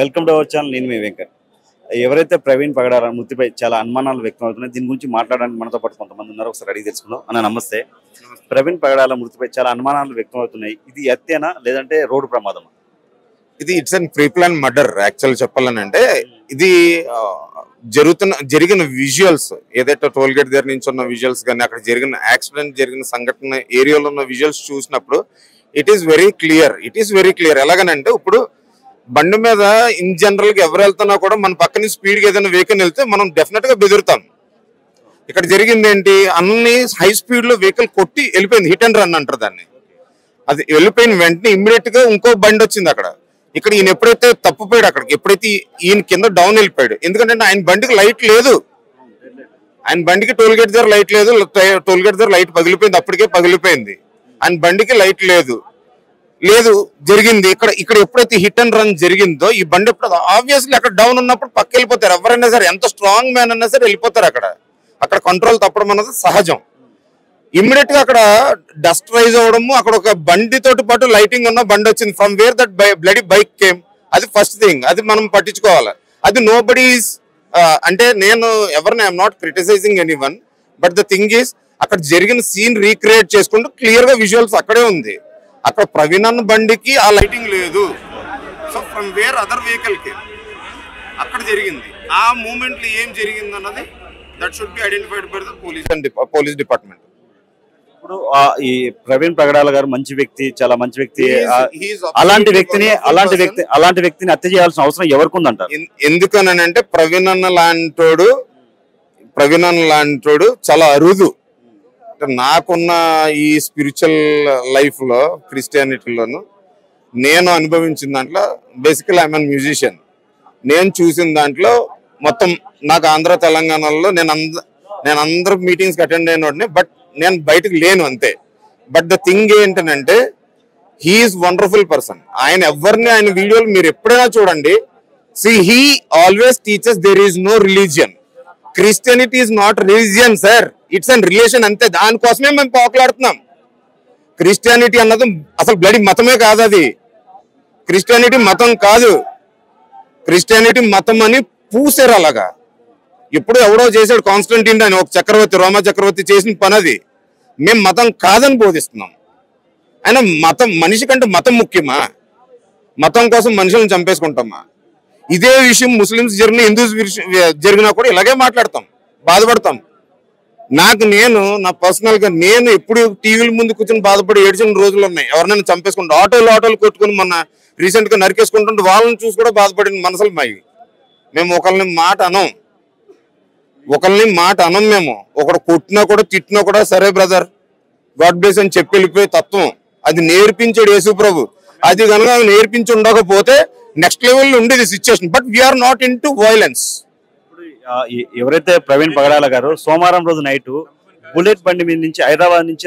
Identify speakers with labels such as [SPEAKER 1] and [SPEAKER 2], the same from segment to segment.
[SPEAKER 1] Welcome to our channel. నేను మీ వెంకట్. ఎవరైతే ప్రవీణ్ పగడాల మృతిపై చాలా అనుమానాలు వ్యక్తం అవుతున్నాయి, దీని గురించి మాట్లాడడానికి మనతో పాటు కొంతమంది ఉన్నారు. ఒకసారి అడిగి తెలుసుకుందాం. అన్న నమస్తే. ప్రవీణ్ పగడాల మృతిపై చాలా అనుమానాలు వ్యక్తం అవుతున్నాయి. ఇది హత్యనా లేదంటే రోడ్డు ప్రమాదమా?
[SPEAKER 2] ఇది it's and pre plan murder. Actual చెప్పాలనంటే ఇది జరిగిన విజువల్స్, ఏదైతే టోల్ గేట్ దగ్గర నుంచి ఉన్న విజువల్స్ కానీ, అక్కడ జరిగిన యాక్సిడెంట్ జరిగిన సంఘటన ఏరియాలో ఉన్న విజువల్స్ చూసినప్పుడు ఇట్ ఈస్ వెరీ క్లియర్. ఎలాగనంటే ఇప్పుడు బండి మీద ఇన్ జనరల్ గా ఎవరు వెళ్తున్నా కూడా మన పక్కన స్పీడ్ గా ఏదైనా వెహికల్ వెళ్తే మనం డెఫినెట్ గా బెదురుతాం. ఇక్కడ జరిగింది ఏంటి, అన్ని హై స్పీడ్ లో వెహికల్ కొట్టి వెళ్ళిపోయింది. హిట్ అండ్ రన్ అంటారు దాన్ని. అది వెళ్ళిపోయిన వెంటనే ఇమ్మీడియట్ గా ఇంకో బండి వచ్చింది అక్కడ. ఇక్కడ ఈయన ఎప్పుడైతే తప్పిపోయాడు, అక్కడికి ఎప్పుడైతే ఈయన కింద డౌన్ వెళ్ళిపోయాడు. ఎందుకంటే ఆయన బండికి లైట్ లేదు, ఆయన బండికి టోల్ గేట్ దగ్గర లైట్ లేదు. టోల్ గేట్ దగ్గర లైట్ పగిలిపోయింది, అప్పటికే పగిలిపోయింది. ఆయన బండికి లైట్ లేదు జరిగింది. ఇక్కడ ఎప్పుడైతే హిట్ అండ్ రన్ జరిగిందో ఈ బండి ఎప్పుడు ఆబ్వియస్లీ అక్కడ డౌన్ ఉన్నప్పుడు పక్క వెళ్ళిపోతారు. ఎవరైనా సరే, ఎంత స్ట్రాంగ్ మ్యాన్ అయినా సరే వెళ్ళిపోతారు. అక్కడ కంట్రోల్ తప్పడం అన్నది సహజం. ఇమ్మీడియట్ గా అక్కడ డస్ట్ రైజ్ అవడము, అక్కడ ఒక బండి తోటి పాటు లైటింగ్ ఉన్న బండి వచ్చింది. From where that bloody bike came, అది ఫస్ట్ థింగ్. అది మనం పట్టించుకోవాలి. అది నో బడీస్ అంటే నేను ఎవరిని I'm not criticising any one, but the thing is అక్కడ జరిగిన సీన్ రీక్రియేట్ చేసుకుంటూ క్లియర్ గా విజువల్స్ అక్కడే ఉంది. అక్కడ ప్రవీణ్ అన్న బండికి ఆ లైటింగ్ లేదు. So from where other vehicle కి అక్కడ జరిగింది. ఆ మూమెంట్ లో ఏం జరిగింది అన్నది that should be identified by the police department.
[SPEAKER 1] ఇప్పుడు ఈ ప్రవీణ్ పగడాల గారు మంచి వ్యక్తి, చాలా మంచి వ్యక్తి. అలాంటి వ్యక్తిని హత్య చేయాల్సిన అవసరం ఎవరికి ఉందంటారు?
[SPEAKER 2] ఎందుకనంటే ప్రవీణ్ అన్న లాంటోడు చాలా అరుదు. నాకున్న ఈ స్పిరిచువల్ లైఫ్ లో, క్రిస్టియానిటీలోను నేను అనుభవించిన దాంట్లో బేసికల్ ఐఎమ్ అన్ మ్యూజిషియన్. నేను చూసిన దాంట్లో మొత్తం నాకు ఆంధ్ర తెలంగాణలో నేను అందరు మీటింగ్స్కి అటెండ్ అయిన వాడిని, బట్ నేను బయటకు లేను అంతే. బట్ ద థింగ్ ఏంటంటే హీఈస్ వండర్ఫుల్ పర్సన్. ఆయన వీడియోలు మీరు ఎప్పుడైనా చూడండి. He always teachers there is no religion. Christianity is not religion sir, it's and relation అంతే. దానికోసమే మేము పోకలాడుతున్నాం. క్రిస్టియానిటీ అన్నది అసలు బ్లడీ మతమే కాదు. అది క్రిస్టియానిటీ మతం కాదు. క్రిస్టియానిటీ మతం అని పూసారు. అలాగా ఎప్పుడు ఎవడో చేశాడు, కాన్స్టంటైన్ అని ఒక చక్రవర్తి, రోమా చక్రవర్తి చేసిన పని అది. మేము మతం కాదని బోధిస్తున్నాం. అయినా మనిషి కంటే మతం ముఖ్యమా? మతం కోసం మనుషులను చంపేసుకుంటామా? ఇదే విషయం ముస్లిమ్స్ జరిగిన, హిందూస్ జరిగినా కూడా ఇలాగే మాట్లాడతాం, బాధపడతాం. నా పర్సనల్ గా నేను ఎప్పుడు టీవీల ముందు కూర్చొని బాధపడి ఏడ్చిన రోజులు ఉన్నాయి. ఎవరినైనా చంపేసుకుంటా, ఆటోలు కొట్టుకుని మొన్న రీసెంట్ గా నరికేసుకుంటుంటే వాళ్ళని చూసి కూడా బాధపడిన మనసులు మావి. మేము ఒకరిని మాట అనం. మేము ఒకడు కొట్టినా కూడా తిట్టినా కూడా సరే బ్రదర్ గాడ్ బ్లెస్ అని చెప్పి వెళ్ళిపోయే తత్వం అది నేర్పించాడు యేసు ప్రభు. అది కనుక నేర్పించి ఉండకపోతే నెక్స్ట్ లెవెల్ ఉండేది situation. But we are not in to violence.
[SPEAKER 1] ఎవరైతే ప్రవీణ్ పగడాల గారు సోమవారం రోజు నైట్ బుల్లెట్ బండి మీద నుంచి హైదరాబాద్ నుంచి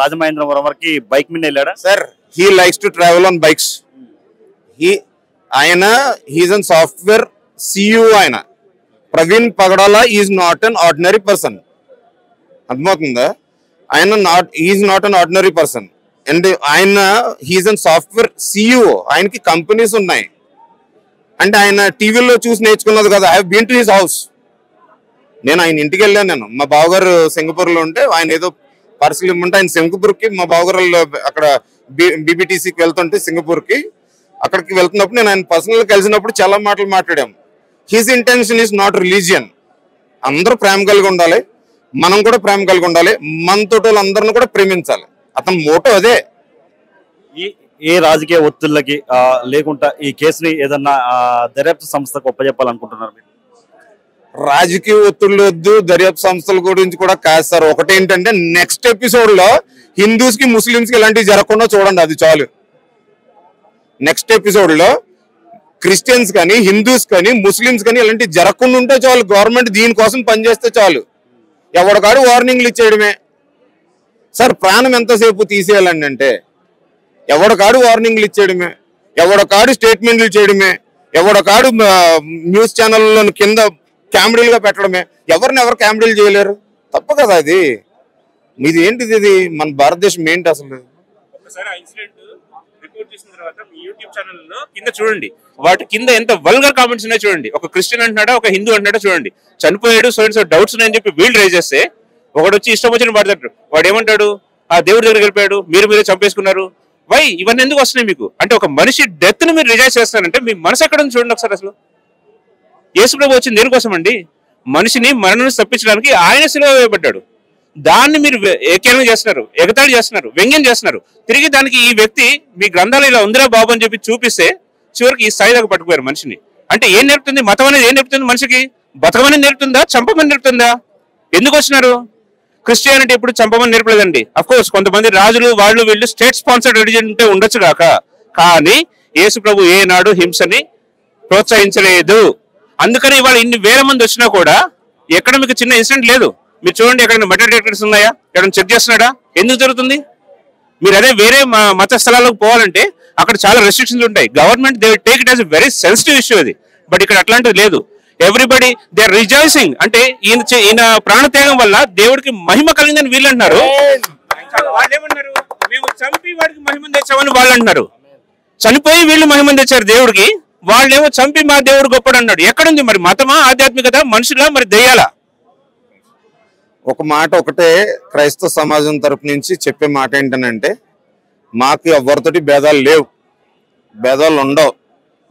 [SPEAKER 1] రాజమహేంద్రవరం వరకు బైక్ మీద వెళ్ళాడా?
[SPEAKER 2] Sir, he likes to travel on bikes. He's an software CEO. ఆయన Praveen Pagadala is not an ordinary person. అర్థమవుతుందా? Is not an ordinary person. And he's an software CEO. ఆయనకి కంపెనీస్ ఉన్నాయి. అంటే ఆయన టీవీలో చూసి నేర్చుకున్నది కదా. I have been to his house. నేను ఆయన ఇంటికి వెళ్ళాను. మా బావగారు సింగపూర్ లో ఉంటే ఆయన ఏదో పార్సల్ ఇమ్మంటే ఆయన సింగపూర్ కి, మా బావగారు అక్కడ బీబీటీసీకి వెళ్తుంటే సింగపూర్ కి, అక్కడికి వెళ్తున్నప్పుడు నేను ఆయన పర్సనల్ కలిసినప్పుడు చాలా మాటలు మాట్లాడాము. His intention is not religion. అందరూ ప్రేమ కలిగి ఉండాలి, మనం కూడా ప్రేమ కలిగి ఉండాలి, మనతో వాళ్ళందరిని కూడా ప్రేమించాలి. అతని మోటో అదే.
[SPEAKER 1] ఏ రాజకీయ ఒత్తిళ్ళకి లేకుండా ఈ కేసుని ఏదన్నా దర్యాప్తు సంస్థకు ఒప్పజెప్పాలనుకుంటున్నారు మీరు?
[SPEAKER 2] రాజకీయ ఒత్తిళ్ళు వద్దు, దర్యాప్తు సంస్థల గురించి కూడా కాదు సార్. ఒకటేంటంటే నెక్స్ట్ ఎపిసోడ్ లో హిందూస్ కి, ముస్లింస్ కి ఇలాంటివి జరగకుండా చూడండి, అది చాలు. నెక్స్ట్ ఎపిసోడ్ లో క్రిస్టియన్స్ కానీ, హిందూస్ కానీ, ముస్లింస్ కానీ ఇలాంటివి జరగకుండా ఉంటే చాలు. గవర్నమెంట్ దీనికోసం పనిచేస్తే చాలు. ఎవరికాడు వార్నింగ్లు ఇచ్చేయడమే సార్. ప్రాణం ఎంతసేపు తీసేయాలండి అంటే ఎవడకాడు వార్నింగ్లు ఇచ్చేయడమే, ఎవడకాడు స్టేట్మెంట్లు చేయడమే, ఎవడకాడు న్యూస్ ఛానల్లో కింద కామెడీలుగా పెట్టడమే. ఎవరు కామెడీలు చేయలేరు. తప్పు కదా అది. మీది ఏంటిది? ఇది మన భారతదేశం ఏంటి అసలు?
[SPEAKER 3] కోట్ చేసిన తర్వాత మీ యూట్యూబ్ ఛానల్లో కింద చూడండి, వాటి కింద ఎంత వల్గర్ కామెంట్స్ ఉన్నాయో చూడండి. ఒక క్రిస్టియన్ అంటున్నాడా, ఒక హిందూ అంటున్నాడా చూడండి. చనిపోయాడు, సో డౌట్స్ ఉన్నాయని చెప్పి వీళ్ళు రైజ్ చేస్తే ఒకడు వచ్చి ఇష్టం వచ్చిన మాట్లాడతాడు. వాడు ఏమంటాడు, ఆ దేవుడి దగ్గర వెళ్ళిపోయాడు, మీరే చంపేసుకున్నారు. వై ఇవన్నీ ఎందుకు వస్తున్నాయి మీకు? అంటే ఒక మనిషి డెత్ ని మీరు రిజైజ్ చేస్తారంటే మీ మనసు ఎక్కడ ఉంది చూడండి ఒకసారి. అసలు యేసుప్రభు వచ్చింది దేనికోసం అండి? మనిషిని మరణం నుంచి తప్పించడానికి ఆయన సిలువ వేయబడ్డాడు. దాన్ని మీరు ఏకేనం చేస్తున్నారు, ఎగతాళి చేస్తున్నారు, వ్యంగ్యం చేస్తున్నారు. తిరిగి దానికి ఈ వ్యక్తి మీ గ్రంథాలు ఇలా ఉందిరా బాబు అని చెప్పి చూపిస్తే చివరికి ఈ స్థాయి దాకా పట్టుకుపోయారు మనిషిని. అంటే ఏం నేర్పుతుంది మతం అనేది? ఏం నేర్పుతుంది మనిషికి? బతకమని నేర్పుతుందా, చంపమని నేర్పుతుందా? ఎందుకు వచ్చినారు? క్రిస్టియానిటీ ఎప్పుడు చంపమని నేర్పలేదండి. అఫ్ కోర్స్ కొంతమంది రాజులు వాళ్ళు వీళ్ళు స్టేట్ స్పాన్సర్డ్ రిలీజన్ ఉంటే ఉండొచ్చు కాక, కానీ యేసు ప్రభు ఏనాడు హింసని ప్రోత్సహించలేదు. అందుకని ఇవాళ ఇన్ని వేల మంది వచ్చినా కూడా ఎక్కడ మీకు చిన్న ఇన్సిడెంట్ లేదు. మీరు చూడండి, ఎక్కడ మెటల్ డిటెక్టర్స్ ఉన్నాయా, ఎక్కడ చెక్ చేస్తున్నాడా? ఎందుకు జరుగుతుంది? మీరు అదే వేరే మత స్థలాలకు పోవాలంటే అక్కడ చాలా రెస్ట్రిక్షన్స్ ఉంటాయి. Government they take it as a very sensitive issue అది. బట్ ఇక్కడ అట్లాంటిది లేదు. Everybody they are rejoicing. అంటే ఈయన ప్రాణత్యాగం వల్ల దేవుడికి మహిమ కలిగిందని వీళ్ళు అంటున్నారు. వాళ్ళు ఏమన్నారు, మేము చంపి వాడికి మహిమ తెచ్చామని వాళ్ళు అంటున్నారు. చనిపోయి వీళ్ళు మహిమ తెచ్చారు దేవుడికి, వాళ్ళేమో చంపి మా దేవుడు గొప్పడు అన్నాడు. ఎక్కడుంది మరి మతమా, ఆధ్యాత్మికత, మనుషులా, మరి దెయ్యాలా?
[SPEAKER 2] ఒక మాట ఒకటే క్రైస్తవ సమాజం తరపు నుంచి చెప్పే మాట ఏంటనంటే, మాకు ఎవరితోటి భేదాలు లేవు, భేదాలు ఉండవు.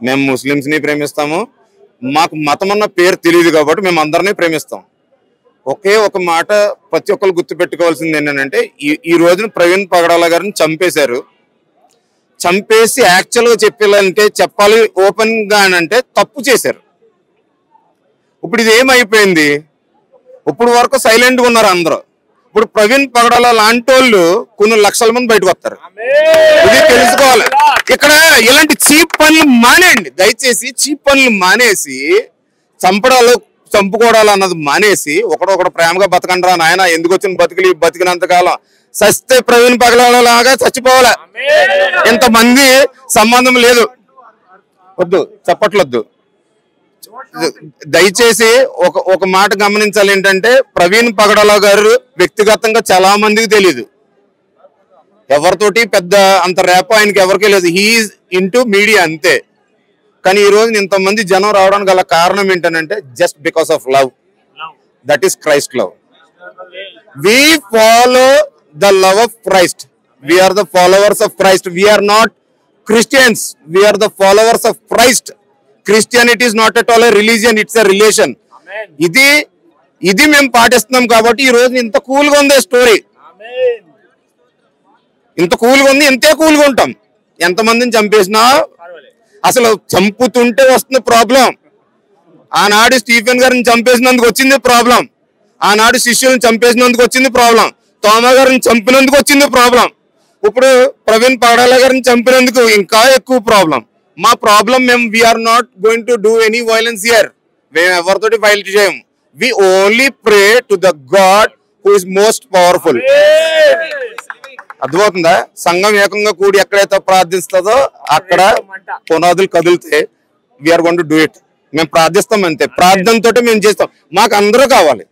[SPEAKER 2] మేము ముస్లిమ్స్ని ప్రేమిస్తాము, మాకు మతం అన్న పేరు తెలియదు కాబట్టి మేము అందరినీ ప్రేమిస్తాం. ఒకే ఒక మాట ప్రతి ఒక్కరు గుర్తుపెట్టుకోవాల్సింది ఏంటంటే, ఈ రోజున ప్రవీణ్ పగడాల గారిని చంపేశారు. చంపేసి యాక్చువల్గా చెప్పాలి ఓపెన్ గా అంటే తప్పు చేశారు. ఇప్పుడు ఇది ఏమైపోయింది? ఇప్పుడు వరకు సైలెంట్ గా ఉన్నారు అందరూ. ఇప్పుడు ప్రవీణ్ పగడాల లాంటి వాళ్ళు కొన్ని లక్షల మంది బయటకు వస్తారు. ఇది తెలుసుకోవాలి. ఇక్కడ ఇలాంటి చీప్ పనులు మానేయండి దయచేసి. చీప్ పనులు మానేసి చంపుకోవడాలు అన్నది మానేసి ఒకడొకడు ప్రేమగా బతకండి రా నాయన, ఎందుకు వచ్చిన బతికినంత కాలం సస్తే ప్రవీణ్ పగడాల లాగా చచ్చిపోవాలి. ఇంతమంది సంబంధం లేదు, వద్దు చప్పట్లొద్దు. దయచేసి ఒక మాట గమనించాలి ఏంటంటే, ప్రవీణ్ పగడాల గారు వ్యక్తిగతంగా చాలా మందికి తెలియదు, ఎవరితోటి పెద్ద అంత రేప ఆయనకి ఎవరికీ లేదు. హీఈస్ ఇంటూ మీడియా అంతే. కానీ ఈ రోజు ఇంతమంది జనం రావడానికి గల కారణం ఏంటంటే just because of love. That is Christ love. We follow the love of Christ. We are the followers of Christ. We are not Christians, we are the followers of Christ. Christianity is not at all a religion, it's a relation. ఇది మేము పాటిస్తున్నాం కాబట్టి ఈ రోజు ఇంత cool గా ఉంది story. ఇంత cool గా ఉంది, ఇంతే కూల్ గా ఉంటాం. ఎంతమందిని చంపేసినా అసలు చంపుతుంటే వస్తుంది ప్రాబ్లం. ఆనాడు స్టీఫెన్ గారిని చంపేసినందుకు వచ్చింది ప్రాబ్లం, ఆనాడు శిష్యులను చంపేసినందుకు వచ్చింది ప్రాబ్లం, తోమా గారిని చంపినందుకు వచ్చింది ప్రాబ్లం, ఇప్పుడు ప్రవీణ్ పగడాల గారిని చంపినందుకు ఇంకా ఎక్కువ ప్రాబ్లం. మా problem we are not going to do any violence here. మేము ఎవరితోటి వైలెన్స్ చేయము. We only pray to the God who is most powerful. అర్థమవుతుందా? సంఘం ఏకంగా కూడి ఎక్కడైతే ప్రార్థిస్తుందో అక్కడ పునాదులు కదిలితే we are going to do it. మేము ప్రార్థిస్తాం అంతే. ప్రార్థనతో మేము చేస్తాం. మాకు అందరూ కావాలి.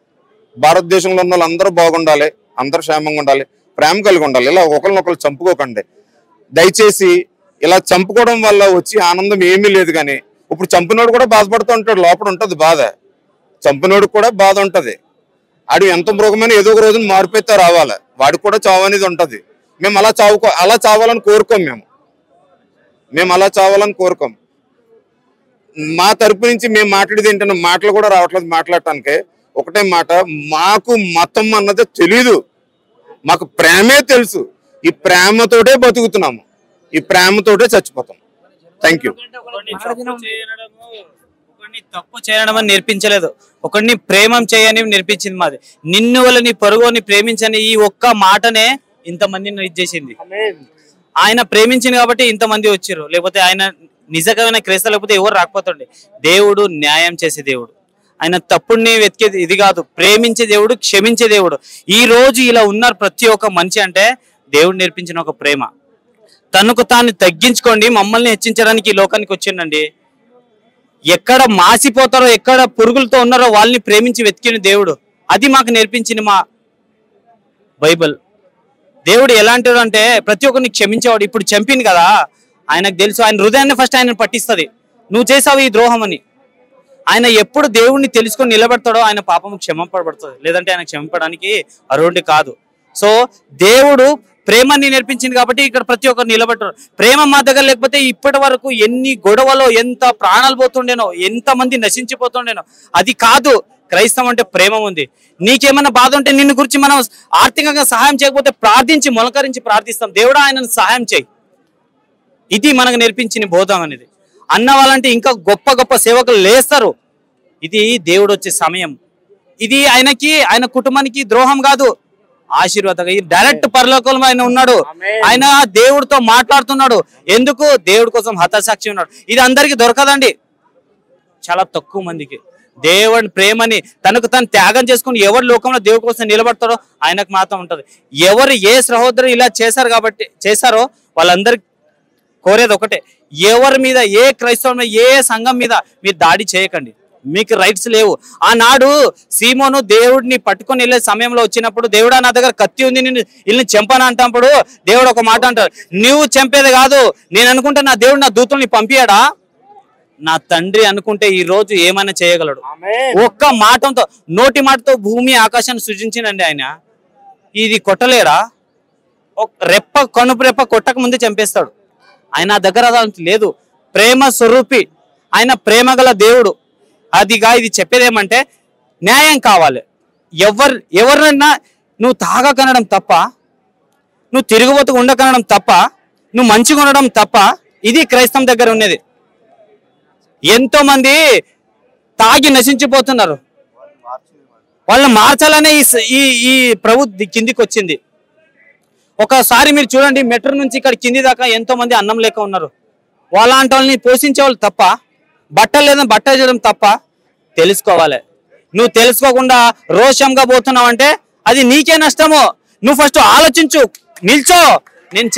[SPEAKER 2] భారతదేశంలో ఉన్న వాళ్ళు అందరూ బాగుండాలి, అందరూ క్షేమంగా ఉండాలి, ప్రేమ కలిగి ఉండాలి. ఇలా ఒకరినొకరు చంపుకోకండి దయచేసి. ఇలా చంపుకోవడం వల్ల వచ్చి ఆనందం ఏమీ లేదు. కానీ ఇప్పుడు చంపినోడు కూడా బాధపడుతూ ఉంటాడు, లోపల ఉంటది బాధ. చంపినోడు కూడా బాధ ఉంటది. ఆడు ఎంత మృగమైన ఏదో ఒక రోజున మార్పైతే రావాలి, వాడికి కూడా చావు అనేది ఉంటది. మేము అలా చావాలని కోరుకోం. మేము అలా చావాలని కోరుకోం. మా తరపు నుంచి మేము మాట్లాడేది ఏంటంటే, మాటలు కూడా రావట్లేదు మాట్లాడటానికి. ఒకటే మాట, మాకు మతం అన్నది తెలీదు, మాకు ప్రేమే తెలుసు. ఈ ప్రేమతోటే బతుకుతున్నాము, ఈ ప్రేమతోటే చచ్చిపోతాం. Thank you.
[SPEAKER 4] తప్పు చేయడం అని నేర్పించలేదు, ఒకడిని ప్రేమం చేయని నేర్పించింది. మాది నిన్ను వల్ల నీ పొరుగుని ప్రేమించని ఈ ఒక్క మాటనే ఇంతమందిని ఇచ్చేసింది. ఆయన ప్రేమించింది కాబట్టి ఇంతమంది వచ్చారు. లేకపోతే ఆయన నిజమైన క్రైస్తవ లేకపోతే ఎవరు రాకపోతుండే. దేవుడు న్యాయం చేసే దేవుడు, ఆయన తప్పుడిని వెతికేది ఇది కాదు. ప్రేమించే దేవుడు, క్షమించే దేవుడు. ఈ రోజు ఇలా ఉన్నారు ప్రతి ఒక్క మనిషి అంటే దేవుడు నేర్పించిన ఒక ప్రేమ. తనకు తాను తగ్గించుకోండి, మమ్మల్ని హెచ్చించడానికి ఈ లోకానికి వచ్చిండండి. ఎక్కడ మాసిపోతారో, ఎక్కడ పురుగులతో ఉన్నారో వాళ్ళని ప్రేమించి వెతికిన దేవుడు. అది మాకు నేర్పించింది మా బైబిల్. దేవుడు ఎలాంటివాడు అంటే ప్రతి ఒక్కరిని క్షమించేవాడు. ఇప్పుడు చంపింది కదా, ఆయనకు తెలుసు, ఆయన హృదయాన్ని ఫస్ట్ ఆయన పట్టిస్తుంది, నువ్వు చేసావు ఈ ద్రోహం అని. ఆయన ఎప్పుడు దేవుణ్ణి తెలుసుకొని నిలబడతాడో ఆయన పాపము క్షమింపబడుతుంది, లేదంటే ఆయన క్షమింపడానికి అర్హుడు కాదు. సో దేవుడు ప్రేమని నేర్పించింది కాబట్టి ఇక్కడ ప్రతి ఒక్కరు నిలబడ్డారు. ప్రేమ మా దగ్గర లేకపోతే ఇప్పటి వరకు ఎన్ని గొడవలో ఎంత ప్రాణాలు పోతుండేనో, ఎంత మంది నశించిపోతుండేనో. అది కాదు క్రైస్తవం అంటే. ప్రేమ ఉంది. నీకేమైనా బాధ ఉంటే నిన్ను గురించి మనం ఆర్థికంగా సహాయం చేయకపోతే ప్రార్థించి మొలకరించి ప్రార్థిస్తాం, దేవుడా ఆయనను సహాయం చేయి. ఇది మనకు నేర్పించిన బోధం అనేది. అన్న వాళ్ళంటే ఇంకా గొప్ప గొప్ప సేవకులు లేస్తారు. ఇది దేవుడు వచ్చే సమయం. ఇది ఆయనకి, ఆయన కుటుంబానికి ద్రోహం కాదు, ఆశీర్వాదం. ఈ డైరెక్ట్ పరలోకంలో ఆయన ఉన్నాడు, ఆయన దేవుడితో మాట్లాడుతున్నాడు. ఎందుకు? దేవుడి కోసం హతసాక్షి ఉన్నాడు. ఇది అందరికీ దొరకదండి, చాలా తక్కువ మందికి. దేవుడి ప్రేమని తనకు తను త్యాగం చేసుకుని ఎవరు లోకంలో దేవుడి కోసం నిలబడతారో ఆయనకు మాత్రం ఉంటది. ఎవరు ఏ సహోదరు ఇలా చేశారో వాళ్ళందరికి కోరేది ఒకటే, ఎవరి మీద, ఏ క్రైస్తవం మీద, ఏ సంఘం మీద మీరు దాడి చేయకండి, మీకు రైట్స్ లేవు. ఆనాడు సీమోను దేవుడిని పట్టుకొని వెళ్ళే సమయంలో వచ్చినప్పుడు, దేవుడా నా దగ్గర కత్తి ఉంది, నేను వీళ్ళని చంపను అంటప్పుడు దేవుడు ఒక మాట అంటాడు, నువ్వు చంపేది కాదు, నేను అనుకుంటే నా దేవుడు నా దూతల్ని పంపియాడా? నా తండ్రి అనుకుంటే ఈ రోజు ఏమైనా చేయగలడు. ఒక్క మాటతో, నోటి మాటతో భూమి ఆకాశాన్ని సృజించినండి ఆయన. ఇది కొట్టలేరా? రెప్ప కనుపు రెప్ప కొట్టక ముందే చంపేస్తాడు. ఆయన దగ్గర లేదు. ప్రేమ స్వరూపి ఆయన, ప్రేమ గల దేవుడు. అదిగా ఇది చెప్పేదేమంటే న్యాయం కావాలి. ఎవరినైనా నువ్వు తాగకనడం తప్ప, నువ్వు తిరుగుబోతు ఉండకనడం తప్ప, నువ్వు మంచిగా ఉండడం తప్ప, ఇది క్రైస్తవం దగ్గర ఉన్నది. ఎంతో మంది తాగి నశించిపోతున్నారు, వాళ్ళని మార్చాలనే ఈ ప్రభు కిందికి వచ్చింది. ఒకసారి మీరు చూడండి, మెట్రో నుంచి ఇక్కడ కింది దాకా ఎంతో మంది అన్నం లేక ఉన్నారు. వాళ్ళంటి వాళ్ళని పోషించే వాళ్ళు తప్ప, బట్టలు లేదని బట్టలు చేయడం తప్ప. తెలుసుకోవాలి. నువ్వు తెలుసుకోకుండా రోషంగా పోతున్నావు అంటే అది నీకే నష్టము. నువ్వు ఫస్ట్ ఆలోచించు, నిల్చో. నేను